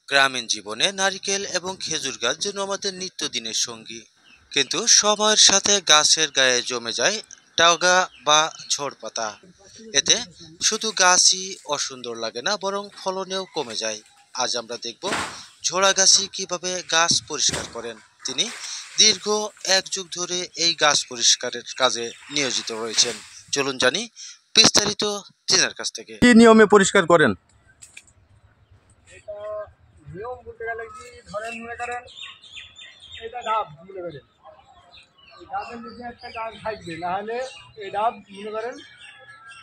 গ্রামীণ জীবনে নারিকেল এবং খেজুর গাছ যেন আমাদের নিত্যদিনের সঙ্গী, কিন্তু সময়ের সাথে গাছের গায়ে জমে যায় টাগা বা ঝড় পাতা। এতে শুধু গাছই অসুন্দর লাগে না, বরং ফলনেও কমে যায়। আজ আমরা দেখব ঝোড়াগাছি কিভাবে গাছ পরিষ্কার করেন। তিনি দীর্ঘ 1 যুগ ধরে এই গাছ পরিষ্কারের কাজে নিয়োজিত রয়েছেন। চলুন জানি বিস্তারিত তিনার কাছ থেকে। কি নিয়মে পরিষ্কার করেন? এটা নিয়ম বলতে গেলে কি ধরেন মনে করেন এটা ডাব মনে করেন এই ডাবের নিচে একটা গাছ থাকবে, না হলে এই ডাব মনে করেন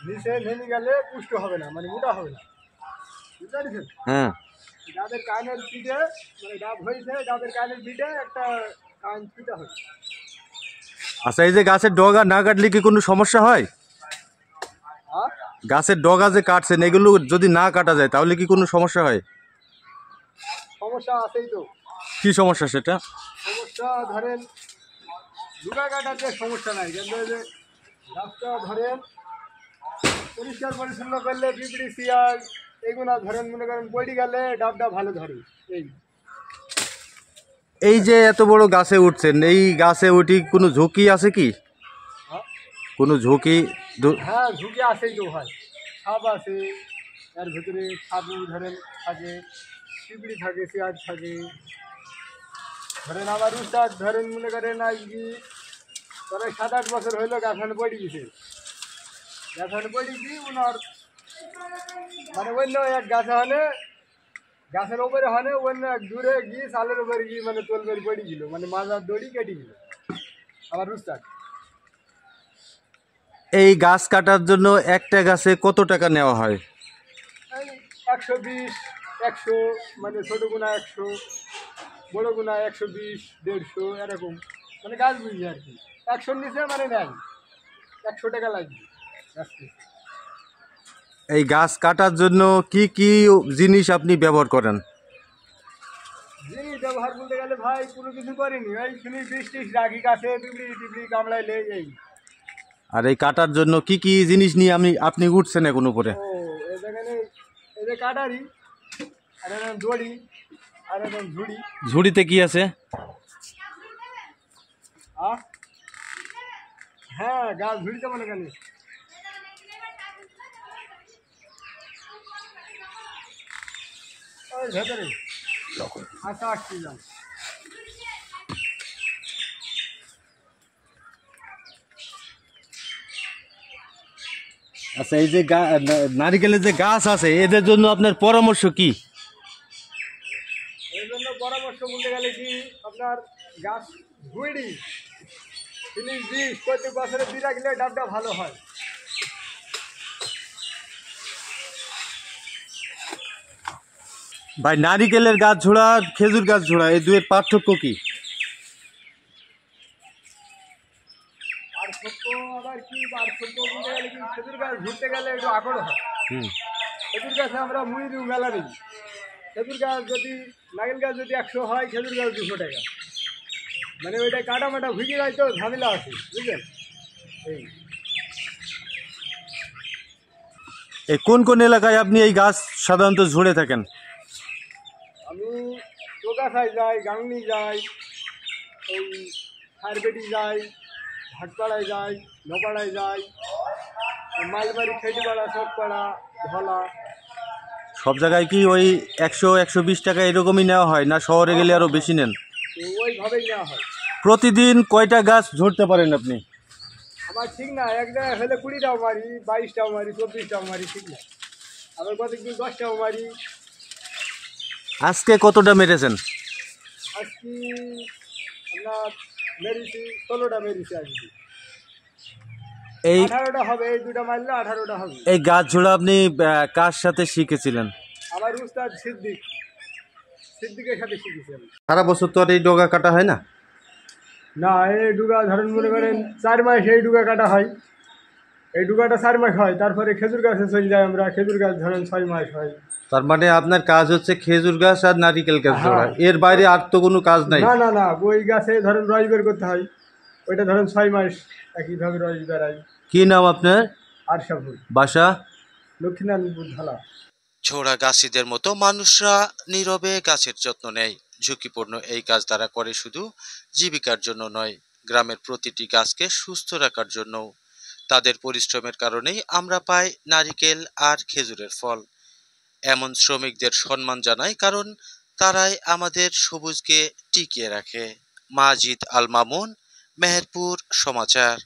নিচে নেমে গেলে পুষ্ট হবে না, মানে মোটা হবে না, বুঝতে পারছেন? হ্যাঁ। ডাবের কানের পিঠে মানে ডাব হয়েছে, ডাবের কানের পিঠে একটা কান পিঠে হবে। আচ্ছা, এই যে গাছের ডগা না কাটলে কি কোনো সমস্যা হয়? আর গাছের ডগা যে কাটছেন এগুলো যদি না কাটা যায় তাহলে কি কোনো সমস্যা হয়? সমস্যা আছেই তো। কি সমস্যা সেটা? সমস্যা ধরেন লুকা কাটাতে সমস্যা নাই, কিন্তু এই যে গাছটা ধরেন পরিষ্কার পরিচ্ছন্ন করলে পিঁপড়ি শিয়াল এগুলো ধরেন মনে করেন পড়ে গেলে ডাবটা ভালো ধরে। এই এই যে এত বড় গাছে উঠছেন, এই গাছে উঠি কোনো ঝুঁকি আছে কি? হ্যাঁ কোনো ঝুঁকি? হ্যাঁ ঝুঁকি আসেই তো ভাই। সাপ আছে, এর ভিতরে সাবু ধরেন থাকে, পিঁপড়ি থাকে, শিয়াল থাকে। ধরেন আমার উস্তাদ ধরেন মনে করেন আজ কি প্রায় 7-8 বছর হইলো গাছানে পড়ে গেছে। গাছানে পড়ে গিয়ে ওনার মানে অন্য এক গাছে হলে গাছের উপরে হলে অন্য এক দূরে গিয়ে চালের উপরে গিয়ে মানে তোল করে পড়ে গেল, মানে মাজার দড়ি কেটে গেল আমার উস্তাদ। এই গাছ কাটার জন্য একটা গাছে কত টাকা নেওয়া হয়? এই 120, 100, মানে ছোটো গুণা 100, বড়ো গুণা 120, 150 এরকম, মানে গাছ বুঝি আর কি। 100-র নিচে মানে নেন 100 টাকা লাগবে গাছকে। এই গাছ কাটার জন্য কি কি জিনিস আপনি ব্যবহার করেন? জিনিস ব্যবহার বলতে গেলে ভাই কোনো কিছু করিনি, ওই শুনি বৃষ্টিস রাখি গাছে পিঁপড়ি টিপড়ি কামড়াইলে এই। আর এই কাটার জন্য কি কি জিনিস নিয়ে আপনি উঠছেন এখন উপরে? ও এখানে এই যে কাটারি, আর এখন দড়ি, আর এখন ঝুড়ি। ঝুড়িতে কি আছে? হ্যাঁ গাছ ঝুড়িতে মনে কেন ওই ভেতরে। আচ্ছা আসছি যান। আচ্ছা, এই যে নারিকেলের যে গাছ আছে এদের জন্য আপনার পরামর্শ কি? এর জন্য পরামর্শ বলতে গেলে কি আপনার গাছ গুঁড়ি 30-20 প্রত্যেক বছরে দিয়ে রাখলে ডাবটা ভালো হয়। ভাই, নারিকেলের গাছ ঝোড়া আর খেজুর গাছ ঝোড়া এই দুয়ের পার্থক্য কি? পার্থক্য আবার কি পার্থক্য বলতে গেলে কি খেজুর গাছ ঘুরতে গেলে একটু আকড় হয়। খেজুর গাছে আমরা মুড়ি দিই মেলা দিই। খেজুর গাছ যদি নারকেল গাছ যদি 100 হয়, খেজুর গাছ 200 টাকা, মানে ওইটা কাটা মাটা ভুগে যায় তো ঝামেলা আছে, বুঝলেন? এই এই কোন কোন এলাকায় আপনি এই গাছ সাধারণত ঝুড়ে থাকেন? আমি টোকাখাই যাই, গাংনি যাই, এই খারবেটি যাই, ভাটপাড়ায় যাই, নপাড়ায় যাই, মালবাড়ি, খেটিপাড়া, চকপাড়া, ধলা। সব জায়গায় কি ওই 100-120 টাকা এরকমই নেওয়া হয়, না শহরে গেলে আরো বেশি নেন? তো ওইভাবেই নেওয়া হয়। প্রতিদিন কয়টা গাছ ঝরতে পারেন আপনি? আমার ঠিক না, এক জায়গায় হলে 20টাও মারি, 22টাও মারি, 24টাও মারি, ঠিক না। আবার কতদিন 10টাও মারি। আজকে কতটা মেরেছেন? আজকে আপনার মেরেছি 16টা মেরেছি আজকে। এই 18টা হবে, এই দুটা মারলে 18টা হবে। এই গাছ ঝোড়া আপনি কার সাথে শিখেছিলেন? আমার উস্তাদ সিদ্দিকের সাথে শিখেছি আমি। সারা বছর তো আর এই ডগা কাটা হয় না? না, এই ডুগা ধরেন মনে করেন 4 মাস এই ডুগা কাটা হয়। এই ডুগাটা 4 মাস হয়, তারপরে খেজুর গাছে চলে যায় আমরা, খেজুর গাছ ধরেন 6 মাস হয়। তার মানে আপনার কাজ হচ্ছে খেজুর গাছ আর নারিকেল গাছ ঝোড়া, হ্যাঁ। এর বাইরে আর তো কোনো কাজ নাই? না না না, ওই গাছে ধরেন রস বের করতে হয়, ওইটা ধরেন 6 মাস একইভাবে রস বেড়ায়। কি নাম আপনার? আরশাফুল, বাসা? লক্ষ্মীনারায়ণপুর, ধলা। ছোড়া গাছিদের মতো মানুষরা নীরবে গাছের যত্ন নেয়। ঝুঁকিপূর্ণ এই কাজ তারা করে শুধু জীবিকার জন্য নয়, গ্রামের প্রতিটি গাছকে সুস্থ রাখার জন্য। তাদের পরিশ্রমের কারণেই আমরা পাই নারিকেল আর খেজুরের ফল। এমন শ্রমিকদের সম্মান জানাই, কারণ তারাই আমাদের সবুজকে টিকিয়ে রাখে। মাজিদ আল মামুন, মেহেরপুর সমাচার।